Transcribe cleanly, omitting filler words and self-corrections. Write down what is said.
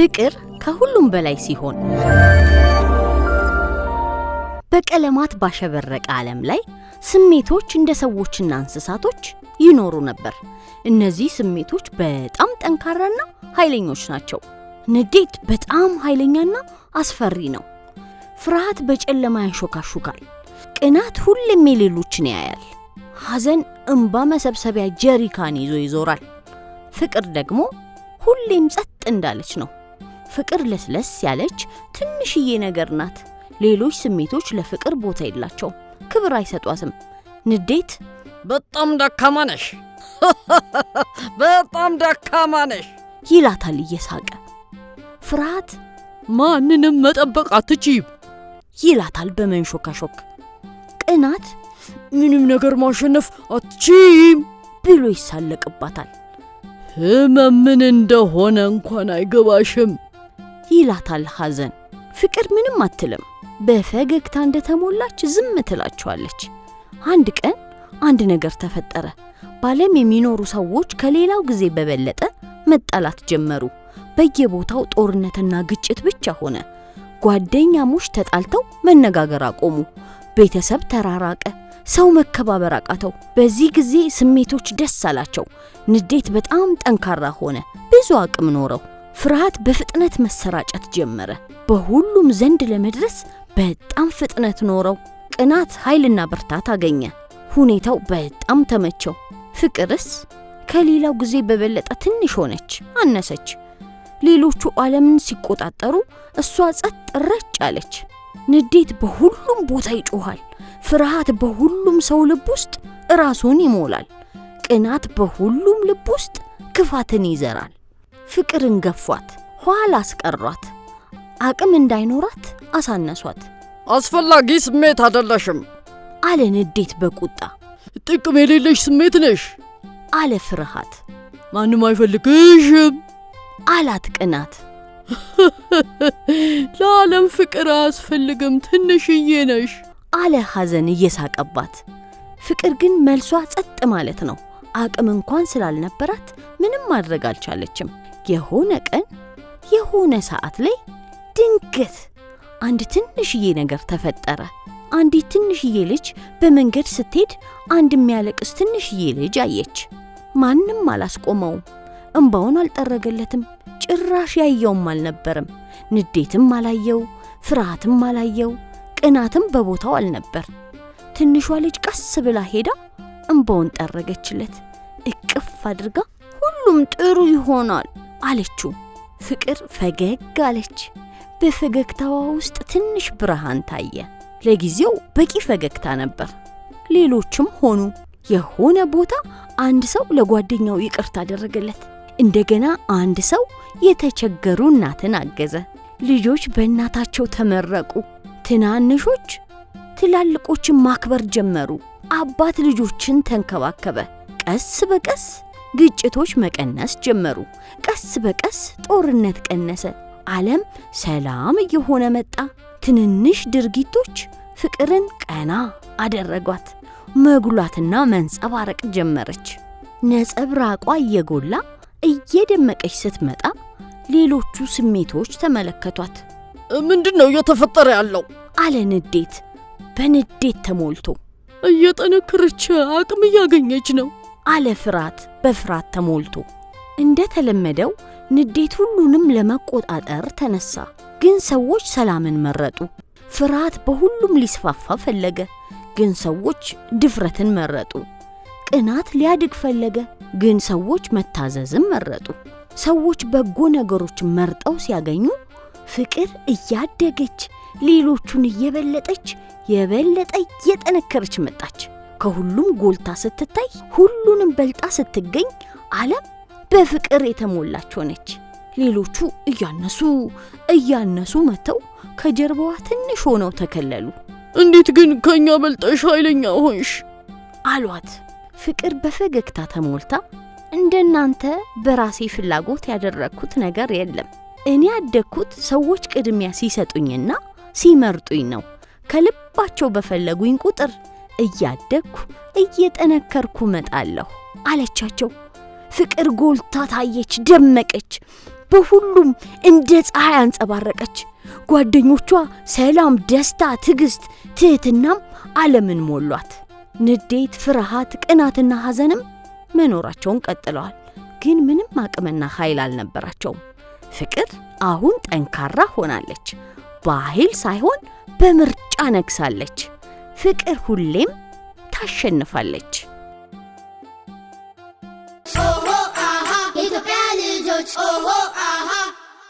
ፍቅር ከሁሉም በላይ ሲሆን በቀለማት ባሸበረቀ ዓለም ላይ ስሜቶች እንደ ሰዎችና እንስሳቶች ይኖሩ ነበር። እነዚህ ስሜቶች በጣም ጠንካራና ኃይለኞች ናቸው። ንዴት በጣም ኃይለኛና አስፈሪ ነው። ፍርሃት በጨለማ ያንሾካሹካል። ቅናት ሁሌም የሌሎችን ያያል። ሐዘን እንባ መሰብሰቢያ ጀሪካን ይዞ ይዞራል። ፍቅር ደግሞ ሁሌም ጸጥ እንዳለች ነው። ፍቅር ለስለስ ያለች ትንሽዬ ነገር ናት። ሌሎች ስሜቶች ለፍቅር ቦታ የላቸውም፣ ክብር አይሰጧትም። ንዴት በጣም ደካማ ነሽ፣ በጣም ደካማ ነሽ ይላታል እየሳቀ። ፍርሃት ማንንም መጠበቅ አትችይም ይላታል በመንሾካሾክ። ቅናት ምንም ነገር ማሸነፍ አትችይም ብሎ ይሳለቅባታል። ህመም ምን እንደሆነ እንኳን አይገባሽም ይላታል ሐዘን። ፍቅር ምንም አትልም። በፈገግታ እንደተሞላች ዝም ትላቸዋለች። አንድ ቀን አንድ ነገር ተፈጠረ። በዓለም የሚኖሩ ሰዎች ከሌላው ጊዜ በበለጠ መጣላት ጀመሩ። በየቦታው ጦርነትና ግጭት ብቻ ሆነ። ጓደኛሞች ተጣልተው መነጋገር አቆሙ። ቤተሰብ ተራራቀ። ሰው መከባበር አቃተው። በዚህ ጊዜ ስሜቶች ደስ አላቸው። ንዴት በጣም ጠንካራ ሆነ፣ ብዙ አቅም ኖረው። ፍርሃት በፍጥነት መሰራጨት ጀመረ። በሁሉም ዘንድ ለመድረስ በጣም ፍጥነት ኖረው። ቅናት ኃይልና ብርታት አገኘ። ሁኔታው በጣም ተመቸው። ፍቅርስ ከሌላው ጊዜ በበለጠ ትንሽ ሆነች፣ አነሰች። ሌሎቹ ዓለምን ሲቆጣጠሩ እሷ ጸጥ ረጭ አለች። ንዴት በሁሉም ቦታ ይጮሃል። ፍርሃት በሁሉም ሰው ልብ ውስጥ ራሱን ይሞላል። ቅናት በሁሉም ልብ ውስጥ ክፋትን ይዘራል። ፍቅርን ገፏት፣ ኋላ አስቀሯት። አቅም እንዳይኖራት አሳነሷት። አስፈላጊ ስሜት አይደለሽም አለ ንዴት በቁጣ። ጥቅም የሌለሽ ስሜት ነሽ አለ ፍርሃት። ማንም አይፈልግሽም አላት ቅናት። ለዓለም ፍቅር አያስፈልግም፣ ትንሽዬ ነሽ አለ ሐዘን እየሳቀባት። ፍቅር ግን መልሷ ጸጥ ማለት ነው። አቅም እንኳን ስላልነበራት ምንም ማድረግ አልቻለችም። የሆነ ቀን የሆነ ሰዓት ላይ ድንገት አንድ ትንሽዬ ነገር ተፈጠረ። አንዲት ትንሽዬ ልጅ በመንገድ ስትሄድ አንድ የሚያለቅስ ትንሽዬ ልጅ አየች። ማንም አላስቆመውም። እንባውን አልጠረገለትም። ጭራሽ ያየውም አልነበረም። ንዴትም አላየው፣ ፍርሃትም አላየው፣ ቅናትም በቦታው አልነበር። ትንሿ ልጅ ቀስ ብላ ሄዳ እንባውን ጠረገችለት። እቅፍ አድርጋ ሁሉም ጥሩ ይሆናል አለችው። ፍቅር ፈገግ አለች። በፈገግታዋ ውስጥ ትንሽ ብርሃን ታየ። ለጊዜው በቂ ፈገግታ ነበር። ሌሎችም ሆኑ። የሆነ ቦታ አንድ ሰው ለጓደኛው ይቅርታ አደረገለት። እንደገና አንድ ሰው የተቸገሩ እናትን አገዘ። ልጆች በእናታቸው ተመረቁ። ትናንሾች ትላልቆችን ማክበር ጀመሩ። አባት ልጆችን ተንከባከበ። ቀስ በቀስ ግጭቶች መቀነስ ጀመሩ። ቀስ በቀስ ጦርነት ቀነሰ። ዓለም ሰላም እየሆነ መጣ። ትንንሽ ድርጊቶች ፍቅርን ቀና አደረጓት። መጉላትና መንጸባረቅ ጀመረች። ነጸብራቋ እየጎላ እየደመቀች ስትመጣ ሌሎቹ ስሜቶች ተመለከቷት። ምንድነው እየተፈጠረ ያለው አለ ንዴት በንዴት ተሞልቶ። እየጠነከረች አቅም እያገኘች ነው አለ ፍርሃት በፍርሃት ተሞልቶ። እንደተለመደው ንዴት ሁሉንም ለመቆጣጠር ተነሳ። ግን ሰዎች ሰላምን መረጡ። ፍርሃት በሁሉም ሊስፋፋ ፈለገ። ግን ሰዎች ድፍረትን መረጡ። ቅናት ሊያድግ ፈለገ። ግን ሰዎች መታዘዝን መረጡ። ሰዎች በጎ ነገሮችን መርጠው ሲያገኙ ፍቅር እያደገች ሌሎቹን እየበለጠች የበለጠ እየጠነከረች መጣች። ከሁሉም ጎልታ ስትታይ፣ ሁሉንም በልጣ ስትገኝ ዓለም በፍቅር የተሞላች ሆነች። ሌሎቹ እያነሱ መተው ከጀርባዋ ትንሽ ሆነው ተከለሉ። እንዴት ግን ከኛ በልጠሽ ኃይለኛ ሆንሽ አሏት። ፍቅር በፈገግታ ተሞልታ እንደናንተ በራሴ ፍላጎት ያደረኩት ነገር የለም። እኔ ያደግኩት ሰዎች ቅድሚያ ሲሰጡኝና ሲመርጡኝ ነው። ከልባቸው በፈለጉኝ ቁጥር እያደግኩ እየጠነከርኩ መጣለሁ አለቻቸው። ፍቅር ጎልታ ታየች፣ ደመቀች። በሁሉም እንደ ፀሐይ አንጸባረቀች። ጓደኞቿ ሰላም፣ ደስታ፣ ትዕግስት፣ ትህትናም ዓለምን ሞሏት። ንዴት፣ ፍርሃት፣ ቅናትና ሐዘንም መኖራቸውን ቀጥለዋል። ግን ምንም አቅምና ኃይል አልነበራቸውም። ፍቅር አሁን ጠንካራ ሆናለች። በኃይል ሳይሆን በምርጫ ነግሳለች። ፍቅር ሁሌም ታሸንፋለች። ኦሆ አሃ የኢትዮጵያ ልጆች ኦሆ